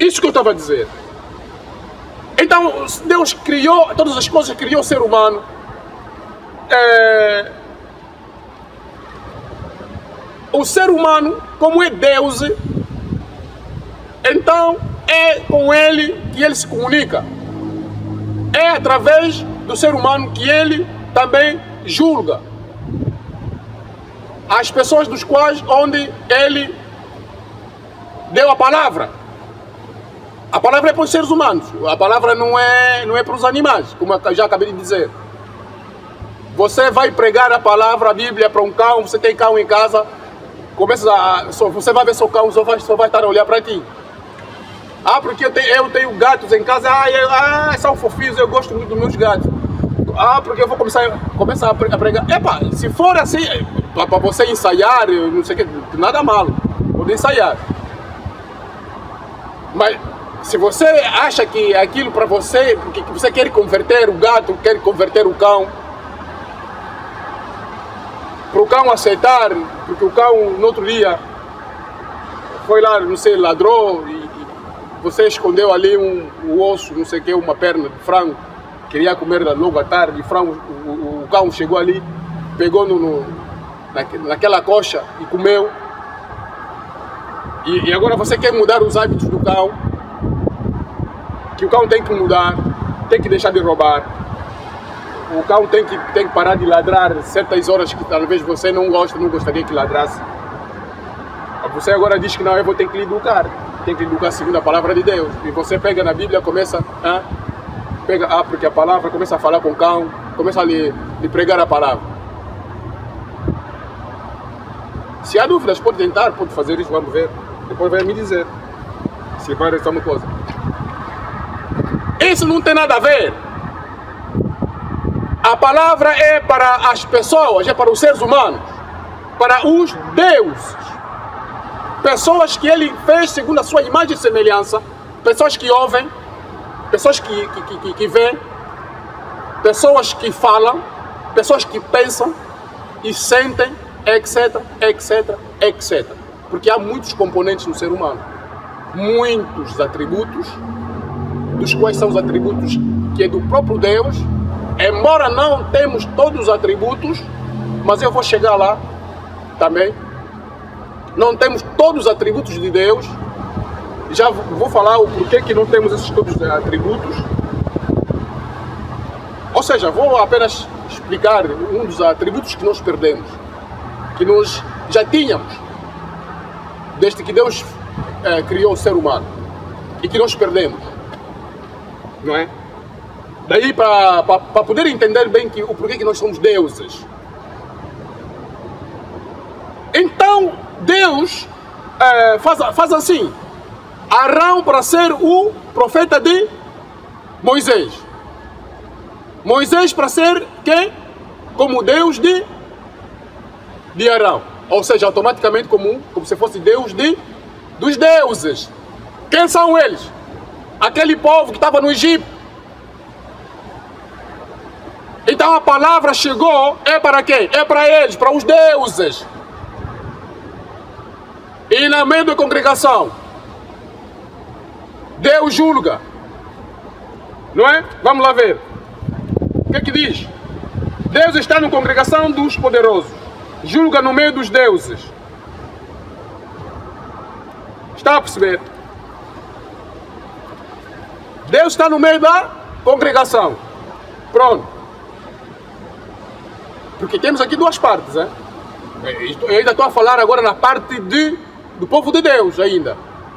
Isso que eu estava a dizer. Então, Deus criou todas as coisas, criou o ser humano. O ser humano, como é Deus, então é com ele que ele se comunica. É através do ser humano que ele também julga as pessoas dos quais onde ele deu a palavra. A palavra é para os seres humanos. A palavra não é para os animais, como eu já acabei de dizer. Você vai pregar a palavra, a Bíblia para um cão, você tem cão em casa, você vai ver seu cão, só vai estar a olhar para ti. Ah, porque eu tenho gatos em casa, são fofinhos, eu gosto muito dos meus gatos. Ah, porque eu vou começar a pregar. Epa, se for assim, para você ensaiar, não sei o que, nada mal, pode ensaiar. Mas se você acha que aquilo para você, porque você quer converter o gato, quer converter o cão, para o cão aceitar, porque o cão no outro dia foi lá, não sei, ladrou e você escondeu ali um osso, não sei o que, uma perna de frango, queria comer logo à tarde, o cão chegou ali, pegou naquela coxa e comeu. E agora você quer mudar os hábitos do cão, que o cão tem que mudar, tem que deixar de roubar, o cão tem que parar de ladrar certas horas que talvez você não gostaria que ladrasse. Você agora diz que não, eu vou ter que lhe educar, tem que lhe educar segundo a palavra de Deus. E você pega na Bíblia, começa porque a palavra começa a falar com o cão, começa a lhe pregar a palavra. Se há dúvidas, pode tentar, pode fazer isso, vamos ver. Depois vai me dizer se vai restar uma coisa. Isso não tem nada a ver. A palavra é para as pessoas, é para os seres humanos, para os deuses. Pessoas que ele fez segundo a sua imagem e semelhança, pessoas que ouvem, pessoas que veem, pessoas que falam, pessoas que pensam e sentem, etc, etc, etc. Porque há muitos componentes no ser humano, muitos atributos, dos quais são os atributos que é do próprio Deus, embora não temos todos os atributos, mas eu vou chegar lá também. Não temos todos os atributos de Deus, já vou falar o porquê que não temos esses todos os atributos. Ou seja, vou apenas explicar um dos atributos que nós perdemos, que nós já tínhamos, desde que Deus criou o ser humano, e que nós perdemos, não é? Daí para poder entender bem o porquê que nós somos deuses. Então, Deus faz assim, Arão para ser o profeta de Moisés. Moisés para ser quem? Como Deus de Arão. Ou seja, automaticamente como se fosse Deus dos deuses. Quem são eles? Aquele povo que estava no Egito. Então a palavra chegou, é para quem? É para eles, para os deuses. E na meio da congregação, Deus julga. Não é? Vamos lá ver. O que é que diz? Deus está na congregação dos poderosos. Julga no meio dos deuses. Está a perceber? Deus está no meio da congregação. Pronto. Porque temos aqui duas partes, né? Eu ainda estou a falar agora na parte do povo de Deus ainda.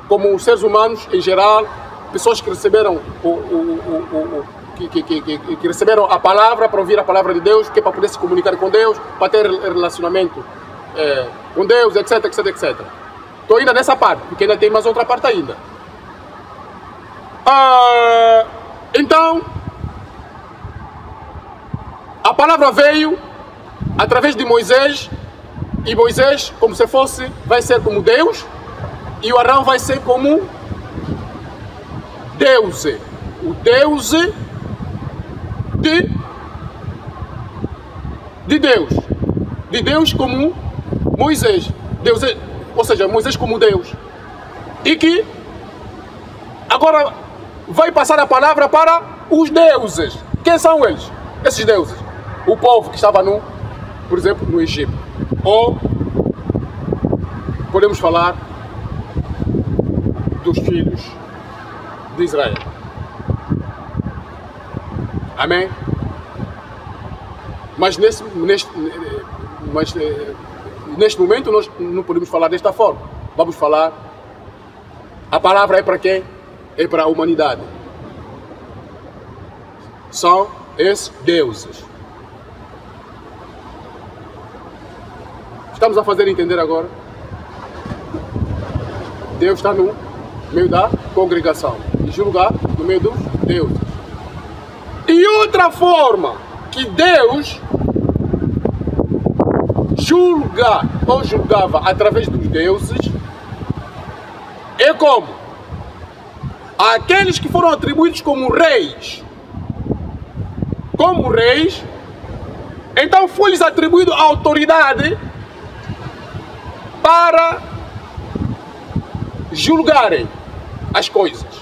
Como os seres humanos em geral, pessoas que receberam que receberam a palavra para ouvir a palavra de Deus, que é para poder se comunicar com Deus, para ter relacionamento com Deus, etc, etc, etc. Estou ainda nessa parte, porque ainda tem mais outra parte ainda. Então, a palavra veio através de Moisés, e Moisés, como se fosse, vai ser como Deus, e o Arão vai ser como Deus, o Deus de Deus como Moisés, Deus, ou seja, Moisés como Deus, e que Agora vai passar a palavra para os deuses. Quem são eles? Esses deuses. O povo que estava por exemplo, no Egito. Ou podemos falar dos filhos de Israel. Amém? Mas neste momento nós não podemos falar desta forma. Vamos falar, a palavra é para quem? É para a humanidade. São esses deuses. Estamos a fazer entender agora? Deus está no meio da congregação e julgar no meio dos deuses. E outra forma que Deus julga ou julgava através dos deuses é como aqueles que foram atribuídos como reis, então foi-lhes atribuído a autoridade para julgarem as coisas.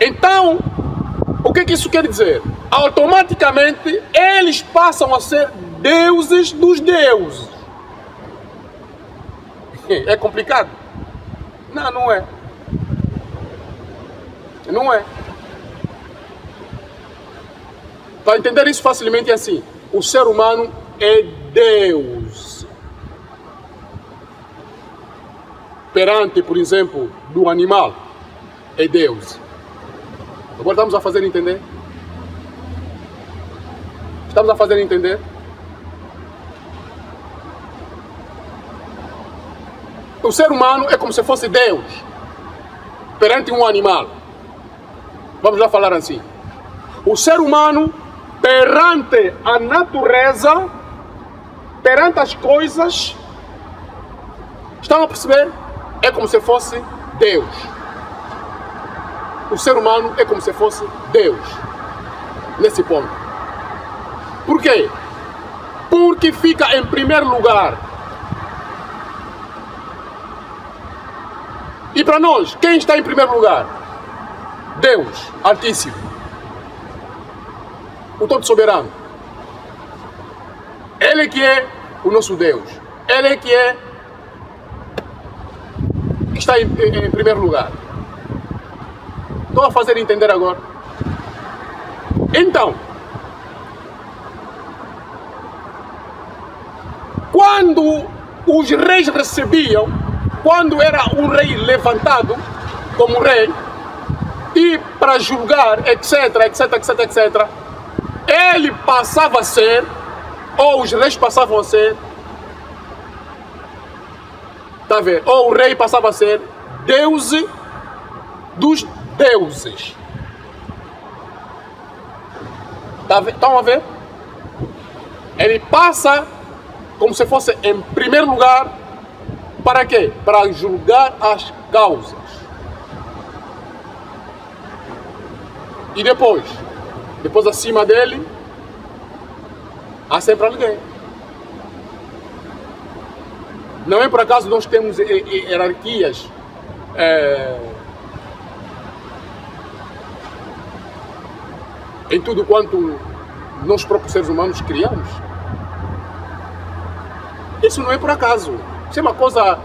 Então, o que isso quer dizer? Automaticamente eles passam a ser deuses dos deuses. É complicado? Não, não é. Não é. Para entender isso facilmente é assim: o ser humano é Deus. Perante, por exemplo, do animal, é Deus. Agora estamos a fazer entender? Estamos a fazer entender? O ser humano é como se fosse Deus perante um animal. Vamos lá falar assim. O ser humano perante a natureza, perante as coisas, estão a perceber? É como se fosse Deus. O ser humano é como se fosse Deus. Nesse ponto. Por quê? Porque fica em primeiro lugar. E para nós, quem está em primeiro lugar? Deus Altíssimo. O Todo Soberano. Ele que é o nosso Deus. Ele que está em primeiro lugar. Estou a fazer entender agora? Então, quando os reis recebiam, quando era um rei levantado como rei, e para julgar, etc, ele passava a ser, ou os reis passavam a ser, está a ver? Ou o rei passava a ser Deus dos deuses. Estão a ver? Ele passa como se fosse em primeiro lugar. Para quê? Para julgar as causas. E depois acima dele, há sempre alguém. Não é por acaso nós temos hierarquias em tudo quanto nós próprios seres humanos criamos. Isso não é por acaso. Isso é uma coisa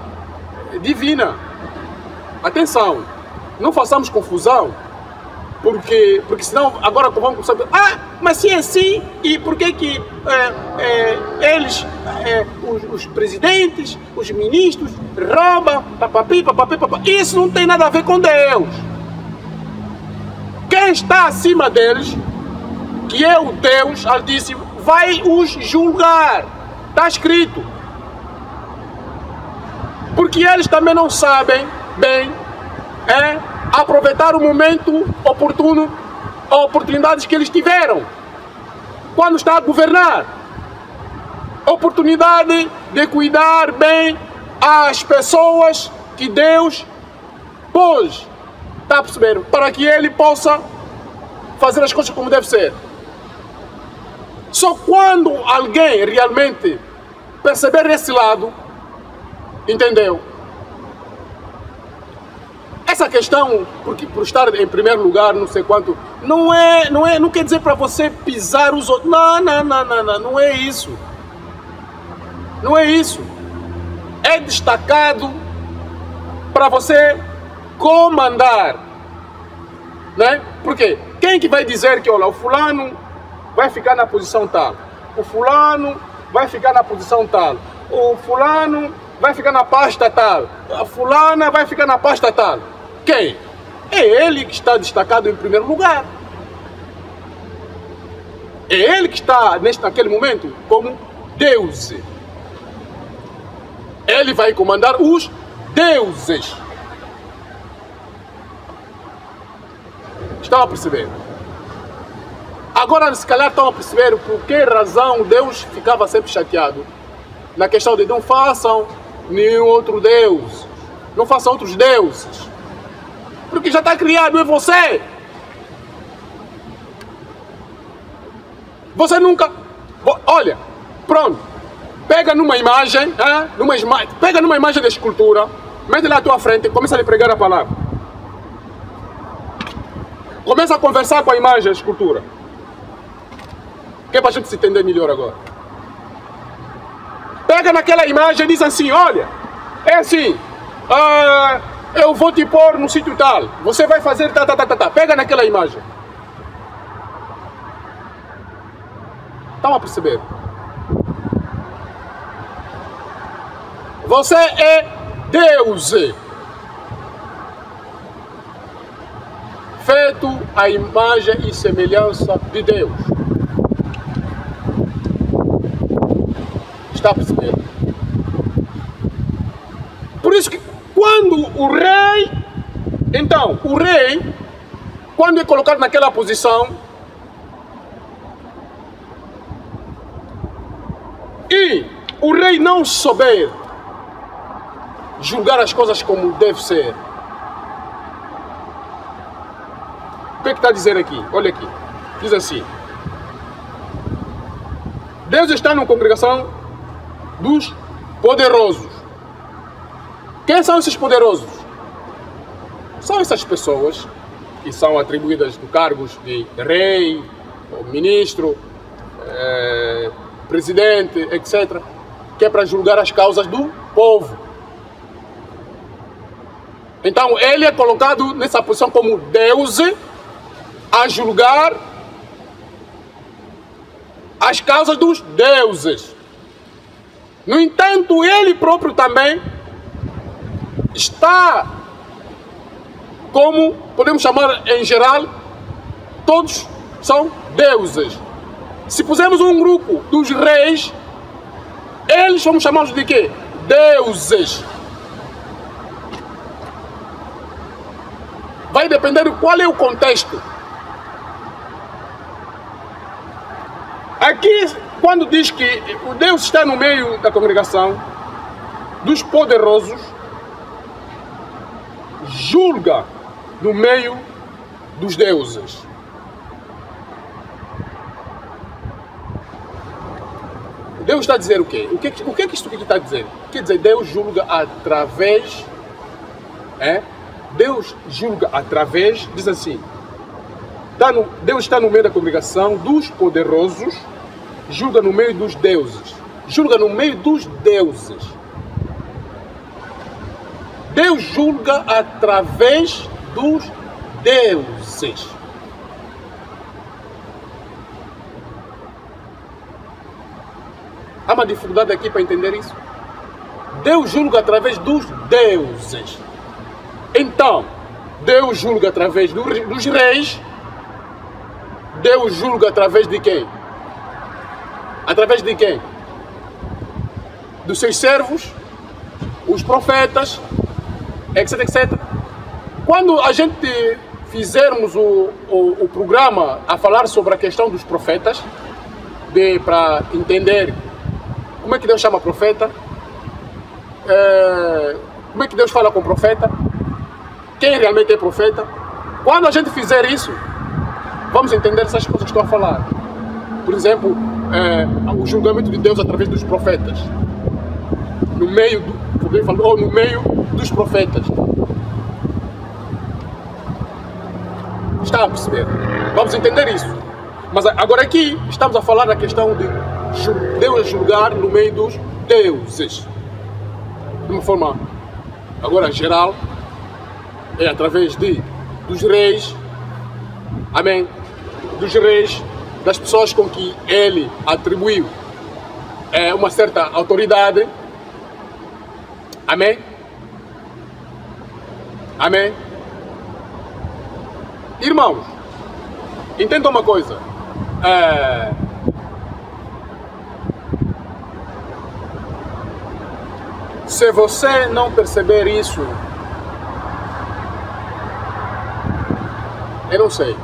divina. Atenção, não façamos confusão, porque senão agora vamos saber, mas se é assim, e por que eles, os presidentes, os ministros, roubam, papapi. Isso não tem nada a ver com Deus. Quem está acima deles, que é o Deus Altíssimo, vai os julgar. Está escrito. Porque eles também não sabem bem aproveitar o momento oportuno, oportunidades que eles tiveram quando está a governar. Oportunidade de cuidar bem as pessoas que Deus pôs. Está a perceber? Para que ele possa fazer as coisas como deve ser. Só quando alguém realmente perceber esse lado, entendeu? essa questão, porque por estar em primeiro lugar, não sei quanto, não quer dizer para você pisar os outros. Não é isso. Não é isso. É destacado para você comandar, né? Porque quem que vai dizer que, olha, o fulano vai ficar na posição tal, o fulano vai ficar na posição tal, o fulano vai ficar na pasta tal, a fulana vai ficar na pasta tal. Quem? É ele que está destacado em primeiro lugar. É ele que está, naquele momento, como Deus. Ele vai comandar os deuses. Estão a perceber? Agora, se calhar, estão a perceber por que razão Deus ficava sempre chateado na questão de não façam nenhum outro Deus, não façam outros deuses, porque já está criado em você. Você nunca... Olha, pronto, pega numa imagem, pega numa imagem de escultura, mete lá à tua frente e começa a lhe pregar a palavra. Começa a conversar com a imagem, a escultura. Que é para a gente se entender melhor agora. Pega naquela imagem e diz assim, olha, é assim, eu vou te pôr no sítio tal, você vai fazer tá. Pega naquela imagem. Estão a perceber? Você é Deus, feito à imagem e semelhança de Deus. Está a perceber? Por isso que quando o rei, então, o rei, quando é colocado naquela posição, e o rei não souber julgar as coisas como deve ser, o que é que está a dizer aqui? Olha aqui, diz assim: Deus está numa congregação dos poderosos. Quem são esses poderosos? São essas pessoas que são atribuídas de cargos de rei, ministro, presidente, etc., que é para julgar as causas do povo. Então ele é colocado nessa posição como Deus a julgar as causas dos deuses. No entanto, ele próprio também está, como podemos chamar em geral, todos são deuses. Se pusermos um grupo dos reis, eles vamos chamá-los de quê? Deuses. Vai depender de qual é o contexto. Aqui, quando diz que o Deus está no meio da congregação dos poderosos, julga no meio dos deuses. Deus está a dizer o quê? O que é que isto aqui está a dizer? Quer dizer, Deus julga através... Deus julga através, diz assim, Deus está no meio da congregação dos poderosos, julga no meio dos deuses. Julga no meio dos deuses. Deus julga através dos deuses. Há uma dificuldade aqui para entender isso. Deus julga através dos deuses. Então, Deus julga através dos reis. Deus julga através de quem? Através de quem? Dos seus servos, os profetas, etc, etc. Quando a gente fizermos o programa a falar sobre a questão dos profetas, para entender como é que Deus chama profeta, como é que Deus fala com o profeta, quem realmente é profeta. Quando a gente fizer isso, vamos entender essas coisas que estou a falar. Por exemplo, o julgamento de Deus através dos profetas. No meio dos profetas. Está a perceber? Vamos entender isso. Mas agora aqui estamos a falar da questão de Deus julgar no meio dos deuses. De uma forma agora geral, é através dos reis, amém? Dos reis, das pessoas com que ele atribuiu uma certa autoridade, amém? Amém? Irmãos, entendam uma coisa. Se você não perceber isso, eu não sei.